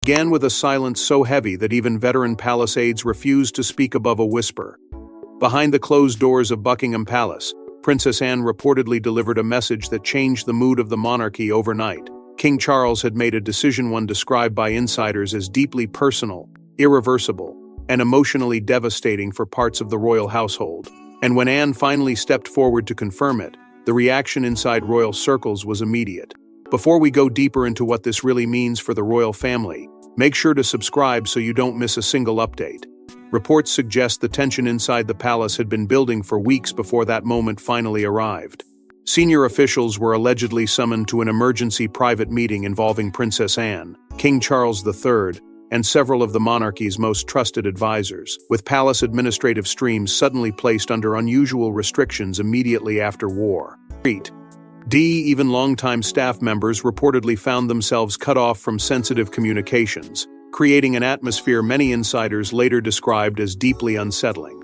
Began with a silence so heavy that even veteran palace aides refused to speak above a whisper. Behind the closed doors of Buckingham Palace, Princess Anne reportedly delivered a message that changed the mood of the monarchy overnight. King Charles had made a decision one described by insiders as deeply personal, irreversible, and emotionally devastating for parts of the royal household. And when Anne finally stepped forward to confirm it, the reaction inside royal circles was immediate. Before we go deeper into what this really means for the royal family, make sure to subscribe so you don't miss a single update. Reports suggest the tension inside the palace had been building for weeks before that moment finally arrived. Senior officials were allegedly summoned to an emergency private meeting involving Princess Anne, King Charles III, and several of the monarchy's most trusted advisors, with palace administrative streams suddenly placed under unusual restrictions immediately after war. Even longtime staff members reportedly found themselves cut off from sensitive communications, creating an atmosphere many insiders later described as deeply unsettling.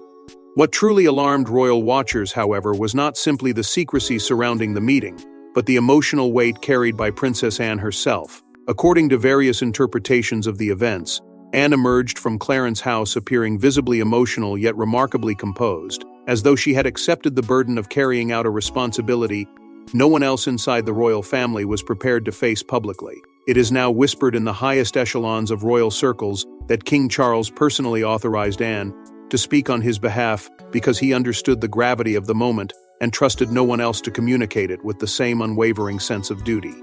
What truly alarmed royal watchers, however, was not simply the secrecy surrounding the meeting, but the emotional weight carried by Princess Anne herself. According to various interpretations of the events, Anne emerged from Clarence House appearing visibly emotional yet remarkably composed, as though she had accepted the burden of carrying out a responsibility no one else inside the royal family was prepared to face publicly. It is now whispered in the highest echelons of royal circles that King Charles personally authorized Anne to speak on his behalf because he understood the gravity of the moment and trusted no one else to communicate it with the same unwavering sense of duty.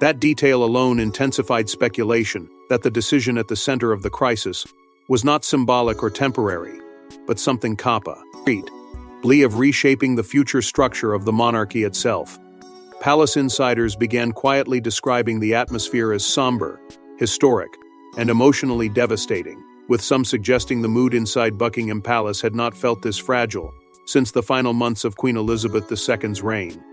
That detail alone intensified speculation that the decision at the center of the crisis was not symbolic or temporary, but something capable of reshaping the future structure of the monarchy itself. Palace insiders began quietly describing the atmosphere as somber, historic, and emotionally devastating, with some suggesting the mood inside Buckingham Palace had not felt this fragile since the final months of Queen Elizabeth II's reign.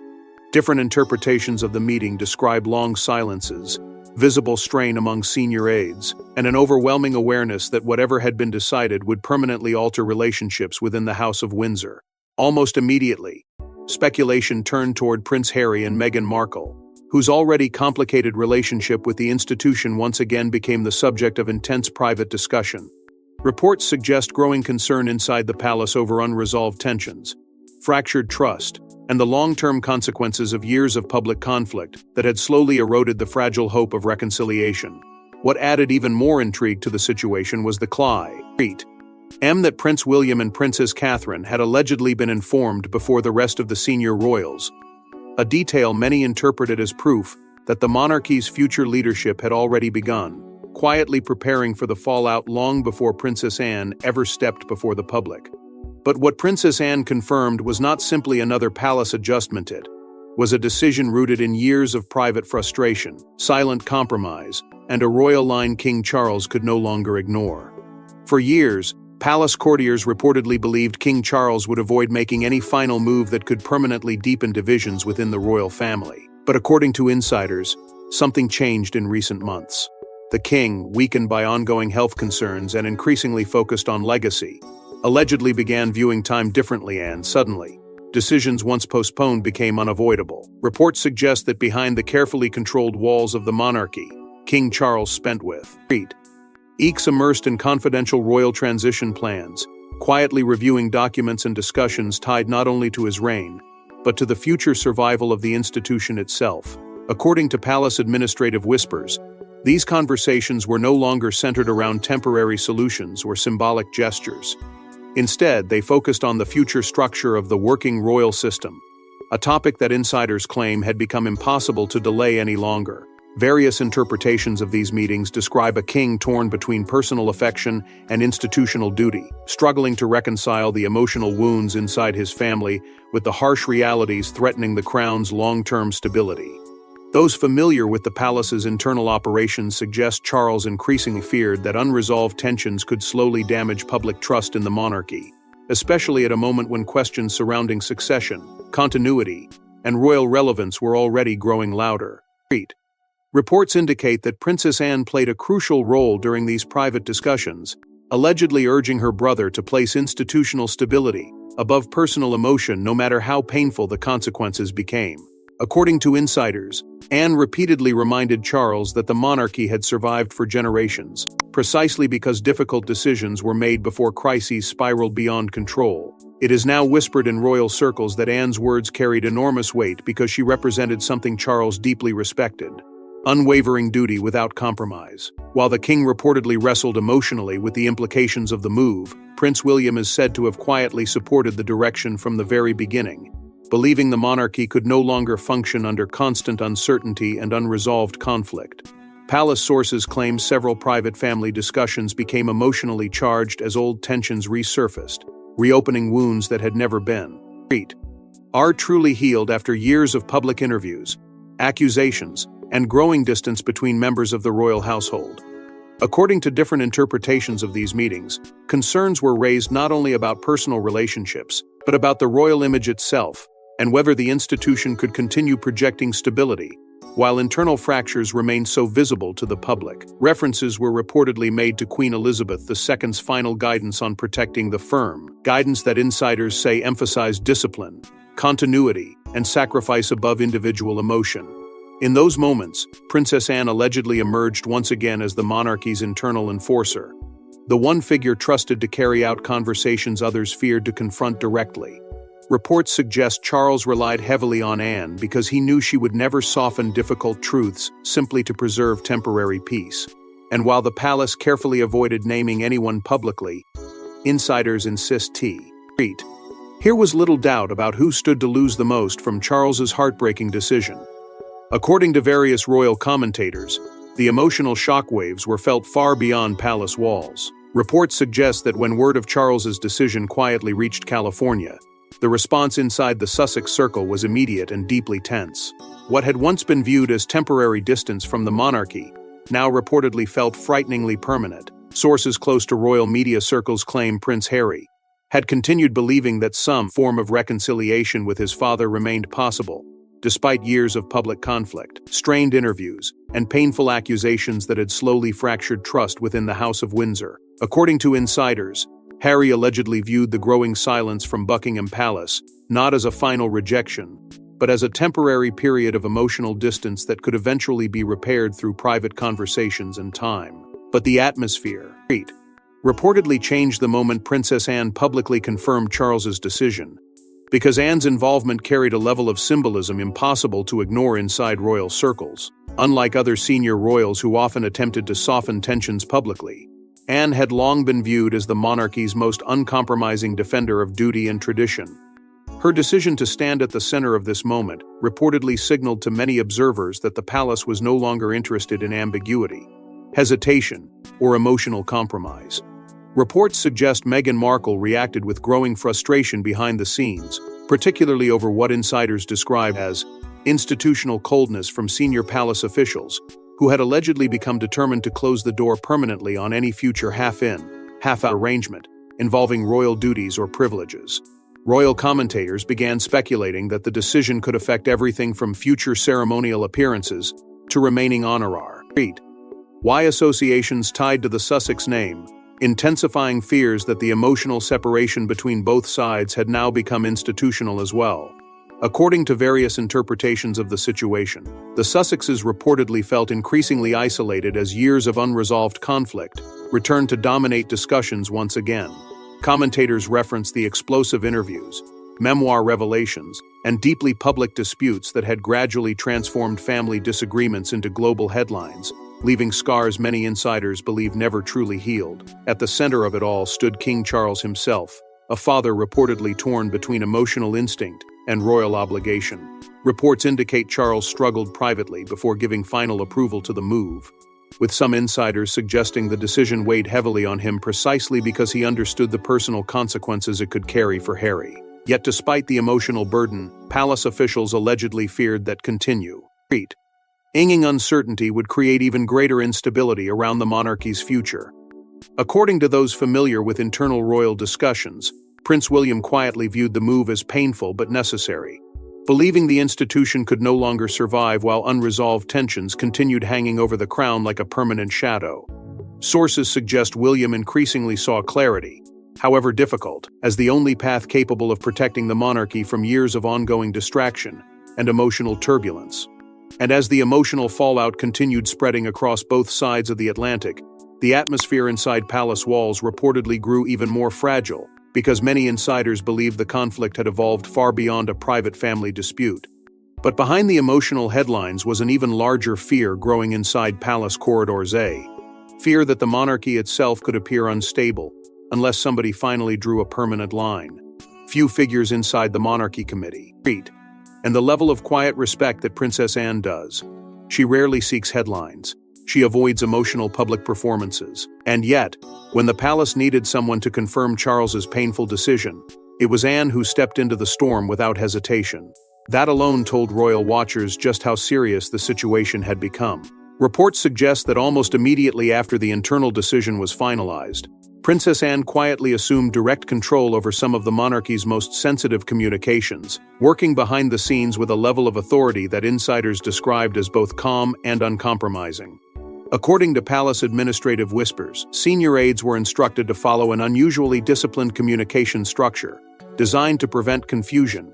Different interpretations of the meeting describe long silences, visible strain among senior aides, and an overwhelming awareness that whatever had been decided would permanently alter relationships within the House of Windsor. Almost immediately, speculation turned toward Prince Harry and Meghan Markle, whose already complicated relationship with the institution once again became the subject of intense private discussion. Reports suggest growing concern inside the palace over unresolved tensions, fractured trust, and the long-term consequences of years of public conflict that had slowly eroded the fragile hope of reconciliation. What added even more intrigue to the situation was the that Prince William and Princess Catherine had allegedly been informed before the rest of the senior royals, a detail many interpreted as proof that the monarchy's future leadership had already begun, quietly preparing for the fallout long before Princess Anne ever stepped before the public. But what Princess Anne confirmed was not simply another palace adjustment, it was a decision rooted in years of private frustration, silent compromise, and a royal line King Charles could no longer ignore. For years, palace courtiers reportedly believed King Charles would avoid making any final move that could permanently deepen divisions within the royal family. But according to insiders, something changed in recent months. The king, weakened by ongoing health concerns and increasingly focused on legacy, allegedly began viewing time differently, and suddenly, decisions once postponed became unavoidable. Reports suggest that behind the carefully controlled walls of the monarchy, King Charles spent with weeks immersed in confidential royal transition plans, quietly reviewing documents and discussions tied not only to his reign, but to the future survival of the institution itself. According to palace administrative whispers, these conversations were no longer centered around temporary solutions or symbolic gestures. Instead, they focused on the future structure of the working royal system, a topic that insiders claim had become impossible to delay any longer. Various interpretations of these meetings describe a king torn between personal affection and institutional duty, struggling to reconcile the emotional wounds inside his family with the harsh realities threatening the crown's long-term stability. Those familiar with the palace's internal operations suggest Charles increasingly feared that unresolved tensions could slowly damage public trust in the monarchy, especially at a moment when questions surrounding succession, continuity, and royal relevance were already growing louder. Reports indicate that Princess Anne played a crucial role during these private discussions, allegedly urging her brother to place institutional stability above personal emotion no matter how painful the consequences became. According to insiders, Anne repeatedly reminded Charles that the monarchy had survived for generations, precisely because difficult decisions were made before crises spiraled beyond control. It is now whispered in royal circles that Anne's words carried enormous weight because she represented something Charles deeply respected: unwavering duty without compromise. While the king reportedly wrestled emotionally with the implications of the move, Prince William is said to have quietly supported the direction from the very beginning, believing the monarchy could no longer function under constant uncertainty and unresolved conflict. Palace sources claim several private family discussions became emotionally charged as old tensions resurfaced, reopening wounds that had never been are truly healed after years of public interviews, accusations, and growing distance between members of the royal household. According to different interpretations of these meetings, concerns were raised not only about personal relationships, but about the royal image itself, and whether the institution could continue projecting stability, while internal fractures remained so visible to the public. References were reportedly made to Queen Elizabeth II's final guidance on protecting the firm, guidance that insiders say emphasized discipline, continuity, and sacrifice above individual emotion. In those moments, Princess Anne allegedly emerged once again as the monarchy's internal enforcer, the one figure trusted to carry out conversations others feared to confront directly. Reports suggest Charles relied heavily on Anne because he knew she would never soften difficult truths simply to preserve temporary peace. And while the palace carefully avoided naming anyone publicly, insiders insist here was little doubt about who stood to lose the most from Charles's heartbreaking decision. According to various royal commentators, the emotional shockwaves were felt far beyond palace walls. Reports suggest that when word of Charles's decision quietly reached California, the response inside the Sussex circle was immediate and deeply tense. What had once been viewed as temporary distance from the monarchy now reportedly felt frighteningly permanent. Sources close to royal media circles claim Prince Harry had continued believing that some form of reconciliation with his father remained possible, despite years of public conflict, strained interviews, and painful accusations that had slowly fractured trust within the House of Windsor. According to insiders, Harry allegedly viewed the growing silence from Buckingham Palace not as a final rejection, but as a temporary period of emotional distance that could eventually be repaired through private conversations and time. But the atmosphere reportedly changed the moment Princess Anne publicly confirmed Charles's decision, because Anne's involvement carried a level of symbolism impossible to ignore inside royal circles. Unlike other senior royals who often attempted to soften tensions publicly, Anne had long been viewed as the monarchy's most uncompromising defender of duty and tradition. Her decision to stand at the center of this moment reportedly signaled to many observers that the palace was no longer interested in ambiguity, hesitation, or emotional compromise. Reports suggest Meghan Markle reacted with growing frustration behind the scenes, particularly over what insiders describe as institutional coldness from senior palace officials, who had allegedly become determined to close the door permanently on any future half-in, half-out arrangement involving royal duties or privileges. Royal commentators began speculating that the decision could affect everything from future ceremonial appearances to remaining honorar. Why associations tied to the Sussex name, intensifying fears that the emotional separation between both sides had now become institutional as well. According to various interpretations of the situation, the Sussexes reportedly felt increasingly isolated as years of unresolved conflict returned to dominate discussions once again. Commentators reference the explosive interviews, memoir revelations, and deeply public disputes that had gradually transformed family disagreements into global headlines, leaving scars many insiders believe never truly healed. At the center of it all stood King Charles himself, a father reportedly torn between emotional instinct and royal obligation. Reports indicate Charles struggled privately before giving final approval to the move, with some insiders suggesting the decision weighed heavily on him precisely because he understood the personal consequences it could carry for Harry. Yet despite the emotional burden, palace officials allegedly feared that continuing uncertainty would create even greater instability around the monarchy's future. According to those familiar with internal royal discussions, Prince William quietly viewed the move as painful but necessary, believing the institution could no longer survive while unresolved tensions continued hanging over the crown like a permanent shadow. Sources suggest William increasingly saw clarity, however difficult, as the only path capable of protecting the monarchy from years of ongoing distraction, and emotional turbulence. And as the emotional fallout continued spreading across both sides of the Atlantic, the atmosphere inside palace walls reportedly grew even more fragile, because many insiders believed the conflict had evolved far beyond a private family dispute. But behind the emotional headlines was an even larger fear growing inside palace corridors. Fear that the monarchy itself could appear unstable, unless somebody finally drew a permanent line. Few figures inside the monarchy committee. And the level of quiet respect that Princess Anne does. She rarely seeks headlines. She avoids emotional public performances. And yet, when the palace needed someone to confirm Charles's painful decision, it was Anne who stepped into the storm without hesitation. That alone told royal watchers just how serious the situation had become. Reports suggest that almost immediately after the internal decision was finalized, Princess Anne quietly assumed direct control over some of the monarchy's most sensitive communications, working behind the scenes with a level of authority that insiders described as both calm and uncompromising. According to palace administrative whispers, senior aides were instructed to follow an unusually disciplined communication structure, designed to prevent confusion,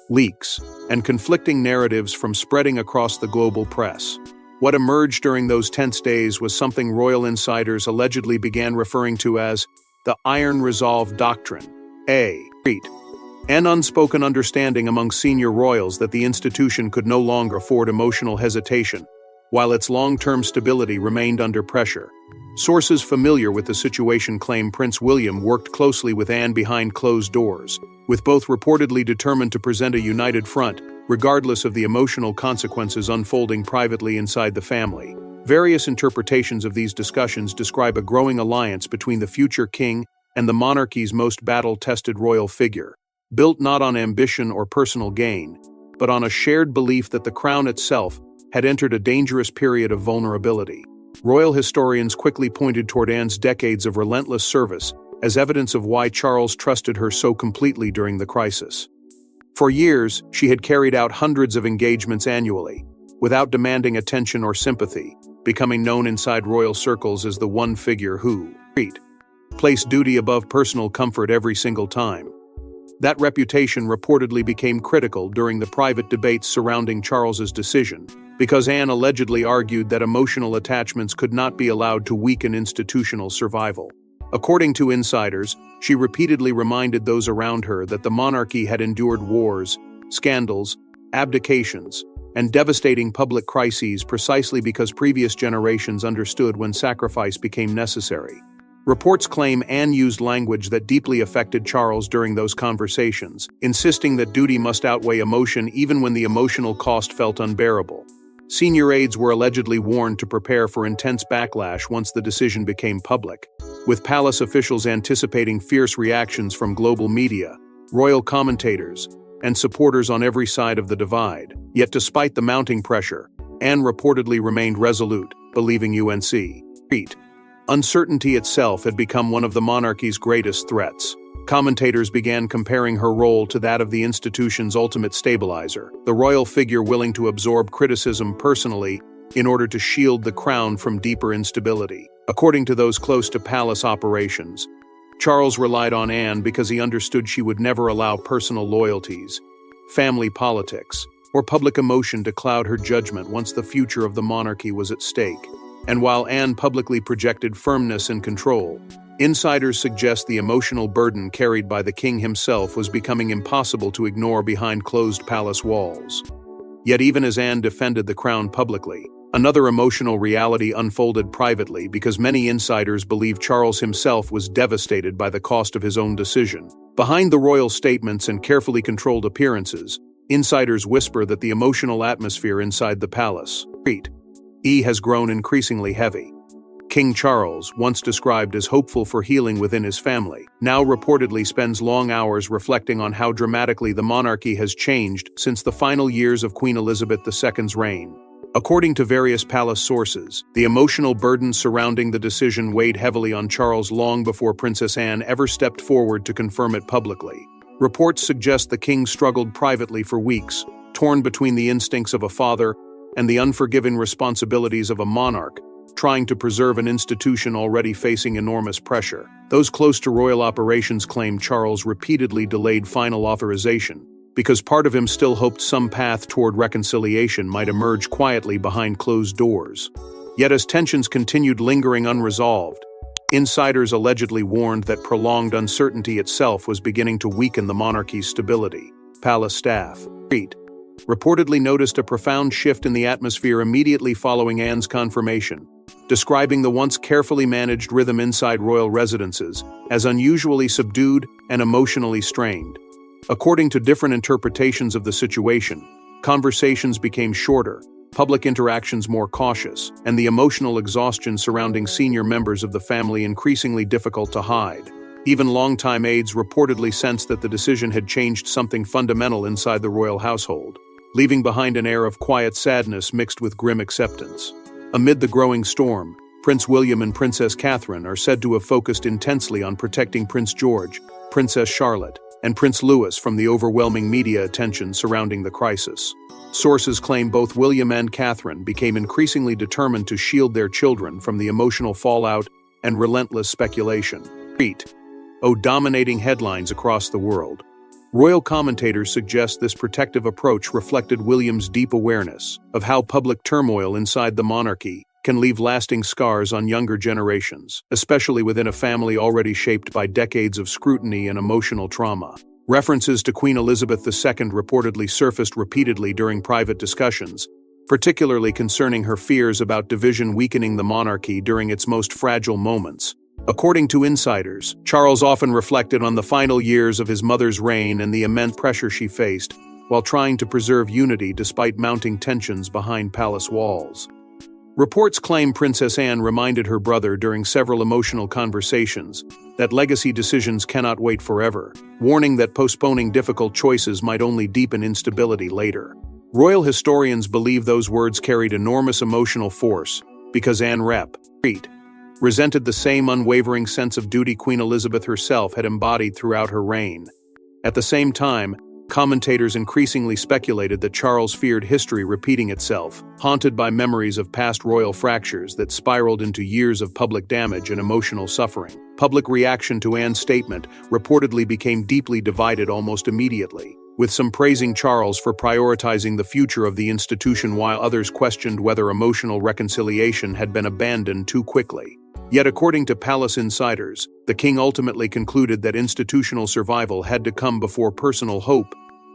leaks, and conflicting narratives from spreading across the global press. What emerged during those tense days was something royal insiders allegedly began referring to as the Iron Resolve Doctrine, an unspoken understanding among senior royals that the institution could no longer afford emotional hesitation, while its long-term stability remained under pressure. Sources familiar with the situation claim Prince William worked closely with Anne behind closed doors, with both reportedly determined to present a united front, regardless of the emotional consequences unfolding privately inside the family. Various interpretations of these discussions describe a growing alliance between the future king and the monarchy's most battle-tested royal figure, built not on ambition or personal gain, but on a shared belief that the crown itself had entered a dangerous period of vulnerability. Royal historians quickly pointed toward Anne's decades of relentless service as evidence of why Charles trusted her so completely during the crisis. For years, she had carried out hundreds of engagements annually, without demanding attention or sympathy, becoming known inside royal circles as the one figure who placed duty above personal comfort every single time. That reputation reportedly became critical during the private debates surrounding Charles's decision, because Anne allegedly argued that emotional attachments could not be allowed to weaken institutional survival. According to insiders, she repeatedly reminded those around her that the monarchy had endured wars, scandals, abdications, and devastating public crises precisely because previous generations understood when sacrifice became necessary. Reports claim Anne used language that deeply affected Charles during those conversations, insisting that duty must outweigh emotion even when the emotional cost felt unbearable. Senior aides were allegedly warned to prepare for intense backlash once the decision became public, with palace officials anticipating fierce reactions from global media, royal commentators, and supporters on every side of the divide. Yet despite the mounting pressure, Anne reportedly remained resolute, believing uncertainty itself had become one of the monarchy's greatest threats. Commentators began comparing her role to that of the institution's ultimate stabilizer, the royal figure willing to absorb criticism personally in order to shield the crown from deeper instability. According to those close to palace operations, Charles relied on Anne because he understood she would never allow personal loyalties, family politics, or public emotion to cloud her judgment once the future of the monarchy was at stake. And while Anne publicly projected firmness and control, insiders suggest the emotional burden carried by the king himself was becoming impossible to ignore behind closed palace walls. Yet even as Anne defended the crown publicly, another emotional reality unfolded privately because many insiders believe Charles himself was devastated by the cost of his own decision. Behind the royal statements and carefully controlled appearances, insiders whisper that the emotional atmosphere inside the palace has grown increasingly heavy. King Charles, once described as hopeful for healing within his family, now reportedly spends long hours reflecting on how dramatically the monarchy has changed since the final years of Queen Elizabeth II's reign. According to various palace sources, the emotional burden surrounding the decision weighed heavily on Charles long before Princess Anne ever stepped forward to confirm it publicly. Reports suggest the king struggled privately for weeks, torn between the instincts of a father and the unforgiving responsibilities of a monarch, trying to preserve an institution already facing enormous pressure. Those close to royal operations claim Charles repeatedly delayed final authorization, because part of him still hoped some path toward reconciliation might emerge quietly behind closed doors. Yet as tensions continued lingering unresolved, insiders allegedly warned that prolonged uncertainty itself was beginning to weaken the monarchy's stability. Palace staff reportedly noticed a profound shift in the atmosphere immediately following Anne's confirmation, describing the once carefully managed rhythm inside royal residences as unusually subdued and emotionally strained. According to different interpretations of the situation, conversations became shorter, public interactions more cautious, and the emotional exhaustion surrounding senior members of the family increasingly difficult to hide. Even longtime aides reportedly sensed that the decision had changed something fundamental inside the royal household, leaving behind an air of quiet sadness mixed with grim acceptance. Amid the growing storm, Prince William and Princess Catherine are said to have focused intensely on protecting Prince George, Princess Charlotte, and Prince Louis from the overwhelming media attention surrounding the crisis. Sources claim both William and Catherine became increasingly determined to shield their children from the emotional fallout and relentless speculation. Dominating headlines across the world. Royal commentators suggest this protective approach reflected William's deep awareness of how public turmoil inside the monarchy can leave lasting scars on younger generations, especially within a family already shaped by decades of scrutiny and emotional trauma. References to Queen Elizabeth II reportedly surfaced repeatedly during private discussions, particularly concerning her fears about division weakening the monarchy during its most fragile moments. According to insiders, Charles often reflected on the final years of his mother's reign and the immense pressure she faced, while trying to preserve unity despite mounting tensions behind palace walls. Reports claim Princess Anne reminded her brother during several emotional conversations that legacy decisions cannot wait forever, warning that postponing difficult choices might only deepen instability later. Royal historians believe those words carried enormous emotional force because Anne resented the same unwavering sense of duty Queen Elizabeth herself had embodied throughout her reign. At the same time, commentators increasingly speculated that Charles feared history repeating itself, haunted by memories of past royal fractures that spiraled into years of public damage and emotional suffering. Public reaction to Anne's statement reportedly became deeply divided almost immediately, with some praising Charles for prioritizing the future of the institution while others questioned whether emotional reconciliation had been abandoned too quickly. Yet according to palace insiders, the king ultimately concluded that institutional survival had to come before personal hope,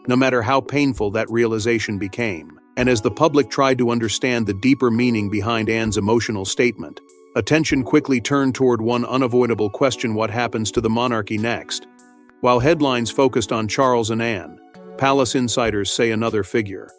no matter how painful that realization became. And as the public tried to understand the deeper meaning behind Anne's emotional statement, attention quickly turned toward one unavoidable question: what happens to the monarchy next? While headlines focused on Charles and Anne, palace insiders say another figure,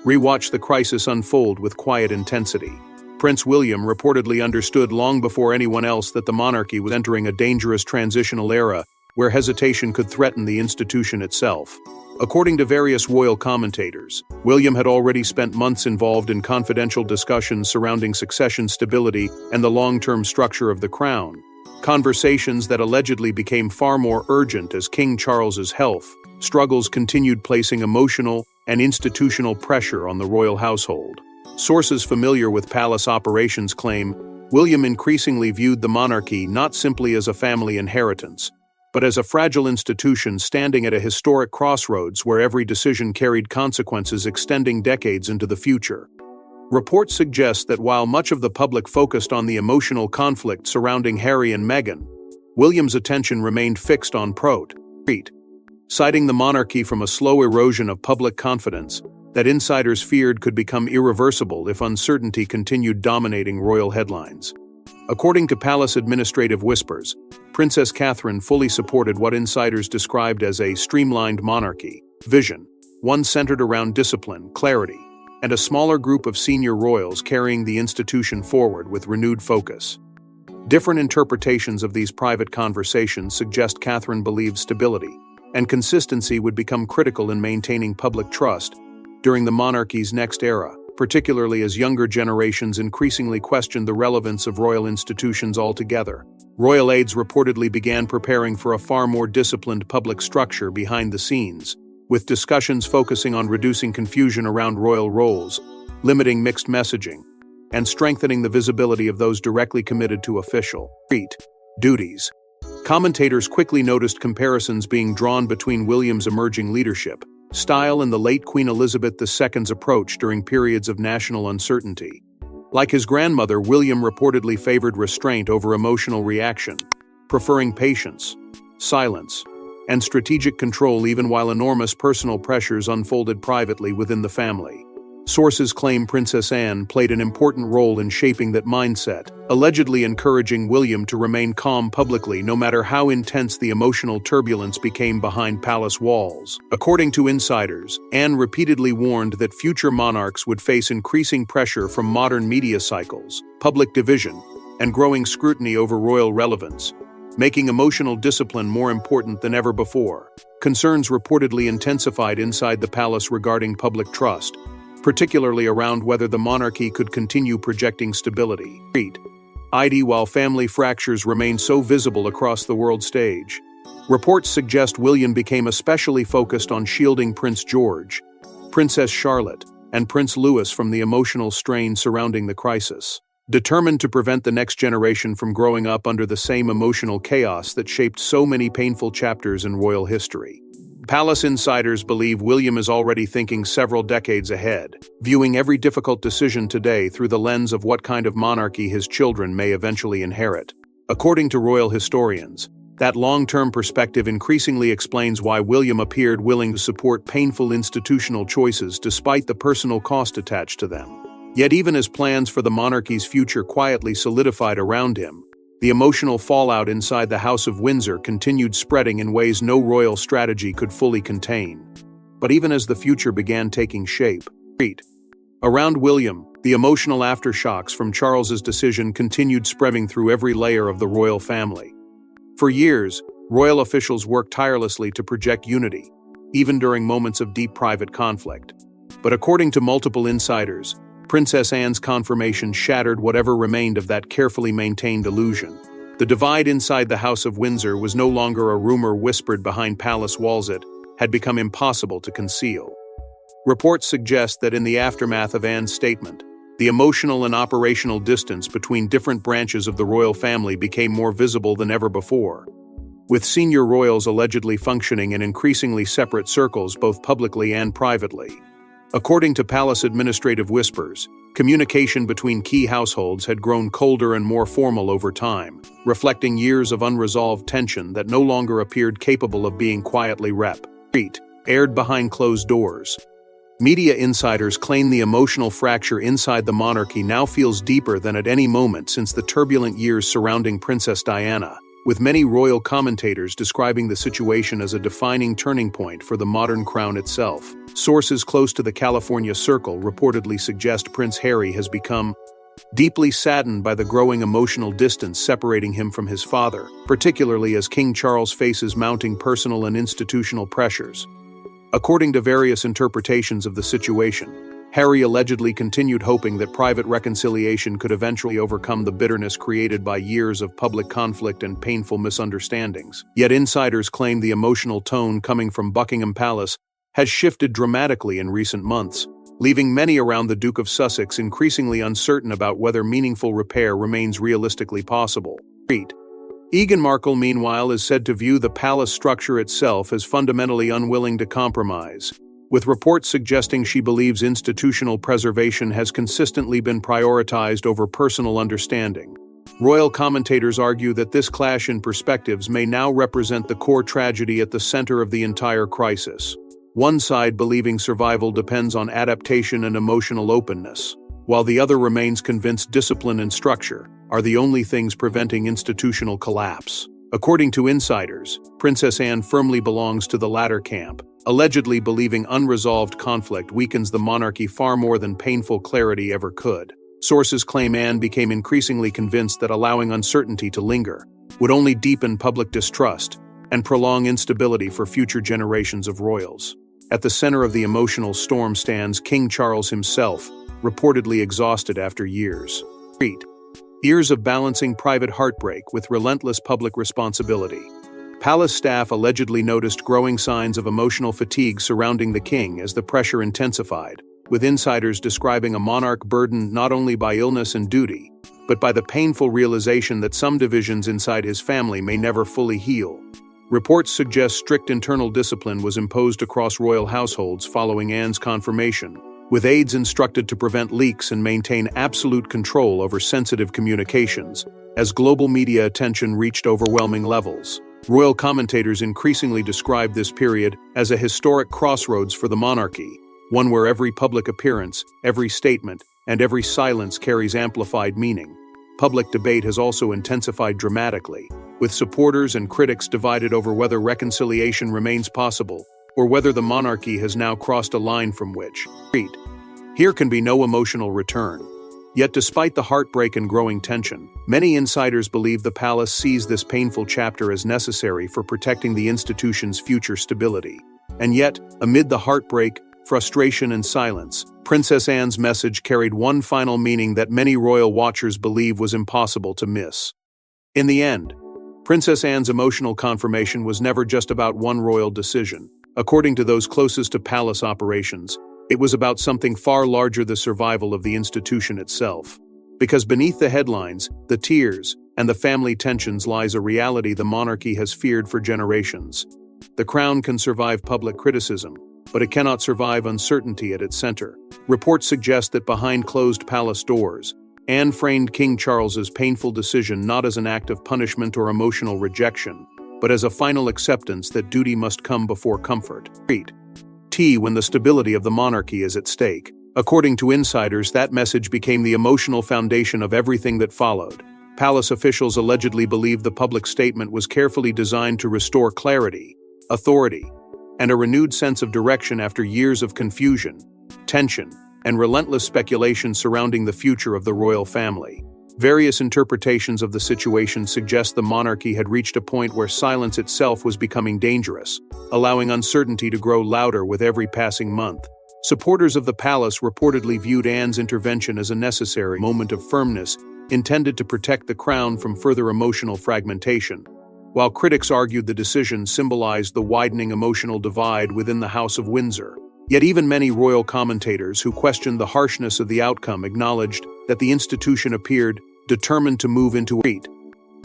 rewatched the crisis unfold with quiet intensity. Prince William reportedly understood long before anyone else that the monarchy was entering a dangerous transitional era where hesitation could threaten the institution itself. According to various royal commentators, William had already spent months involved in confidential discussions surrounding succession stability and the long-term structure of the crown, conversations that allegedly became far more urgent as King Charles's health struggles continued placing emotional and institutional pressure on the royal household. Sources familiar with palace operations claim William increasingly viewed the monarchy not simply as a family inheritance, but as a fragile institution standing at a historic crossroads where every decision carried consequences extending decades into the future. Reports suggest that while much of the public focused on the emotional conflict surrounding Harry and Meghan, William's attention remained fixed on citing the monarchy from a slow erosion of public confidence that insiders feared could become irreversible if uncertainty continued dominating royal headlines. According to palace administrative whispers, Princess Catherine fully supported what insiders described as a streamlined monarchy vision, one centered around discipline, clarity, and a smaller group of senior royals carrying the institution forward with renewed focus. Different interpretations of these private conversations suggest Catherine believed stability and consistency would become critical in maintaining public trust during the monarchy's next era, particularly as younger generations increasingly questioned the relevance of royal institutions altogether. Royal aides reportedly began preparing for a far more disciplined public structure behind the scenes, with discussions focusing on reducing confusion around royal roles, limiting mixed messaging, and strengthening the visibility of those directly committed to official duties. Commentators quickly noticed comparisons being drawn between William's emerging leadership style and the late Queen Elizabeth II's approach during periods of national uncertainty. Like his grandmother, William reportedly favored restraint over emotional reaction, preferring patience, silence, and strategic control even while enormous personal pressures unfolded privately within the family. Sources claim Princess Anne played an important role in shaping that mindset, allegedly encouraging William to remain calm publicly no matter how intense the emotional turbulence became behind palace walls. According to insiders, Anne repeatedly warned that future monarchs would face increasing pressure from modern media cycles, public division, and growing scrutiny over royal relevance, making emotional discipline more important than ever before. Concerns reportedly intensified inside the palace regarding public trust, particularly around whether the monarchy could continue projecting stability. While family fractures remain so visible across the world stage, reports suggest William became especially focused on shielding Prince George, Princess Charlotte, and Prince Louis from the emotional strain surrounding the crisis. Determined to prevent the next generation from growing up under the same emotional chaos that shaped so many painful chapters in royal history. Palace insiders believe William is already thinking several decades ahead, viewing every difficult decision today through the lens of what kind of monarchy his children may eventually inherit. According to royal historians, that long-term perspective increasingly explains why William appeared willing to support painful institutional choices despite the personal cost attached to them. Yet even as plans for the monarchy's future quietly solidified around him, the emotional fallout inside the House of Windsor continued spreading in ways no royal strategy could fully contain. But even as the future began taking shape, around William, the emotional aftershocks from Charles's decision continued spreading through every layer of the royal family. For years, royal officials worked tirelessly to project unity, even during moments of deep private conflict. But according to multiple insiders, Princess Anne's confirmation shattered whatever remained of that carefully maintained illusion. The divide inside the House of Windsor was no longer a rumor whispered behind palace walls. It had become impossible to conceal. Reports suggest that in the aftermath of Anne's statement, the emotional and operational distance between different branches of the royal family became more visible than ever before, with senior royals allegedly functioning in increasingly separate circles both publicly and privately. According to palace administrative whispers, communication between key households had grown colder and more formal over time, reflecting years of unresolved tension that no longer appeared capable of being quietly aired behind closed doors. Media insiders claim the emotional fracture inside the monarchy now feels deeper than at any moment since the turbulent years surrounding Princess Diana, with many royal commentators describing the situation as a defining turning point for the modern crown itself. Sources close to the California Circle reportedly suggest Prince Harry has become deeply saddened by the growing emotional distance separating him from his father, particularly as King Charles faces mounting personal and institutional pressures. According to various interpretations of the situation, Harry allegedly continued hoping that private reconciliation could eventually overcome the bitterness created by years of public conflict and painful misunderstandings. Yet insiders claim the emotional tone coming from Buckingham Palace has shifted dramatically in recent months, leaving many around the Duke of Sussex increasingly uncertain about whether meaningful repair remains realistically possible. Meghan Markle, meanwhile, is said to view the palace structure itself as fundamentally unwilling to compromise, with reports suggesting she believes institutional preservation has consistently been prioritized over personal understanding. Royal commentators argue that this clash in perspectives may now represent the core tragedy at the center of the entire crisis. One side believing survival depends on adaptation and emotional openness, while the other remains convinced discipline and structure are the only things preventing institutional collapse. According to insiders, Princess Anne firmly belongs to the latter camp, allegedly believing unresolved conflict weakens the monarchy far more than painful clarity ever could. Sources claim Anne became increasingly convinced that allowing uncertainty to linger would only deepen public distrust and prolong instability for future generations of royals. At the center of the emotional storm stands King Charles himself, reportedly exhausted after years. Years of balancing private heartbreak with relentless public responsibility. Palace staff allegedly noticed growing signs of emotional fatigue surrounding the king as the pressure intensified, with insiders describing a monarch burdened not only by illness and duty, but by the painful realization that some divisions inside his family may never fully heal. Reports suggest strict internal discipline was imposed across royal households following Anne's confirmation, with aides instructed to prevent leaks and maintain absolute control over sensitive communications, as global media attention reached overwhelming levels. Royal commentators increasingly describe this period as a historic crossroads for the monarchy, one where every public appearance, every statement, and every silence carries amplified meaning. Public debate has also intensified dramatically, with supporters and critics divided over whether reconciliation remains possible or whether the monarchy has now crossed a line from which here can be no emotional return. Yet despite the heartbreak and growing tension, many insiders believe the palace sees this painful chapter as necessary for protecting the institution's future stability. And yet, amid the heartbreak, frustration, and silence, Princess Anne's message carried one final meaning that many royal watchers believe was impossible to miss. In the end, Princess Anne's emotional confirmation was never just about one royal decision. According to those closest to palace operations, it was about something far larger: the survival of the institution itself. Because beneath the headlines, the tears, and the family tensions lies a reality the monarchy has feared for generations. The crown can survive public criticism, but it cannot survive uncertainty at its center. Reports suggest that behind closed palace doors, Anne framed King Charles's painful decision not as an act of punishment or emotional rejection, but as a final acceptance that duty must come before comfort. When the stability of the monarchy is at stake. According to insiders, that message became the emotional foundation of everything that followed. Palace officials allegedly believed the public statement was carefully designed to restore clarity, authority, and a renewed sense of direction after years of confusion, tension, and relentless speculation surrounding the future of the royal family. Various interpretations of the situation suggest the monarchy had reached a point where silence itself was becoming dangerous, allowing uncertainty to grow louder with every passing month. Supporters of the palace reportedly viewed Anne's intervention as a necessary moment of firmness intended to protect the crown from further emotional fragmentation, while critics argued the decision symbolized the widening emotional divide within the House of Windsor. Yet even many royal commentators who questioned the harshness of the outcome acknowledged that the institution appeared determined to move into a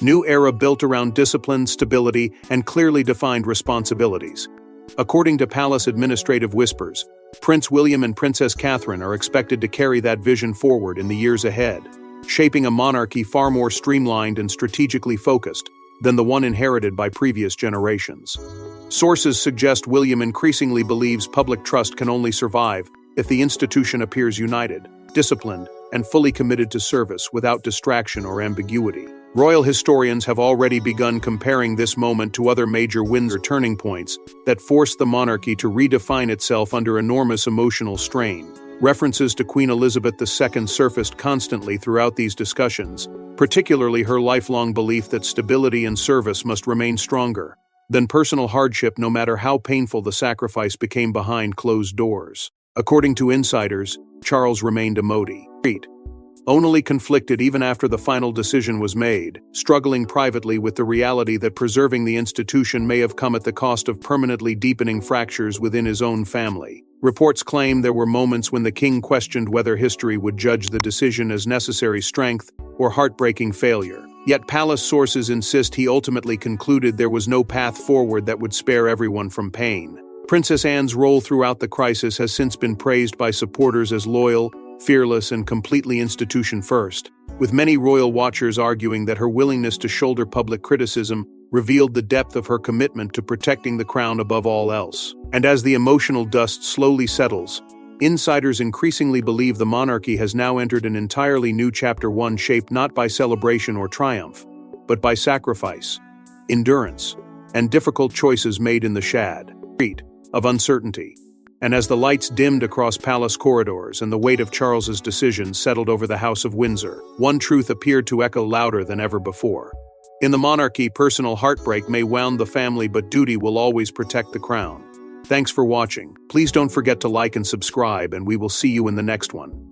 new era built around discipline, stability, and clearly defined responsibilities. According to palace administrative whispers, Prince William and Princess Catherine are expected to carry that vision forward in the years ahead, shaping a monarchy far more streamlined and strategically focused than the one inherited by previous generations. Sources suggest William increasingly believes public trust can only survive if the institution appears united, disciplined, and fully committed to service without distraction or ambiguity. Royal historians have already begun comparing this moment to other major Windsor turning points that forced the monarchy to redefine itself under enormous emotional strain. References to Queen Elizabeth II surfaced constantly throughout these discussions, particularly her lifelong belief that stability and service must remain stronger than personal hardship, no matter how painful the sacrifice became behind closed doors. According to insiders, Charles remained only conflicted even after the final decision was made, struggling privately with the reality that preserving the institution may have come at the cost of permanently deepening fractures within his own family. Reports claim there were moments when the king questioned whether history would judge the decision as necessary strength or heartbreaking failure. Yet palace sources insist he ultimately concluded there was no path forward that would spare everyone from pain. Princess Anne's role throughout the crisis has since been praised by supporters as loyal, fearless, and completely institution-first, with many royal watchers arguing that her willingness to shoulder public criticism revealed the depth of her commitment to protecting the crown above all else. And as the emotional dust slowly settles, insiders increasingly believe the monarchy has now entered an entirely new chapter, one shaped not by celebration or triumph, but by sacrifice, endurance, and difficult choices made in the shade of uncertainty. And as the lights dimmed across palace corridors and the weight of Charles's decision settled over the House of Windsor, one truth appeared to echo louder than ever before. In the monarchy, personal heartbreak may wound the family, but duty will always protect the crown. Thanks for watching. Please don't forget to like and subscribe, and we will see you in the next one.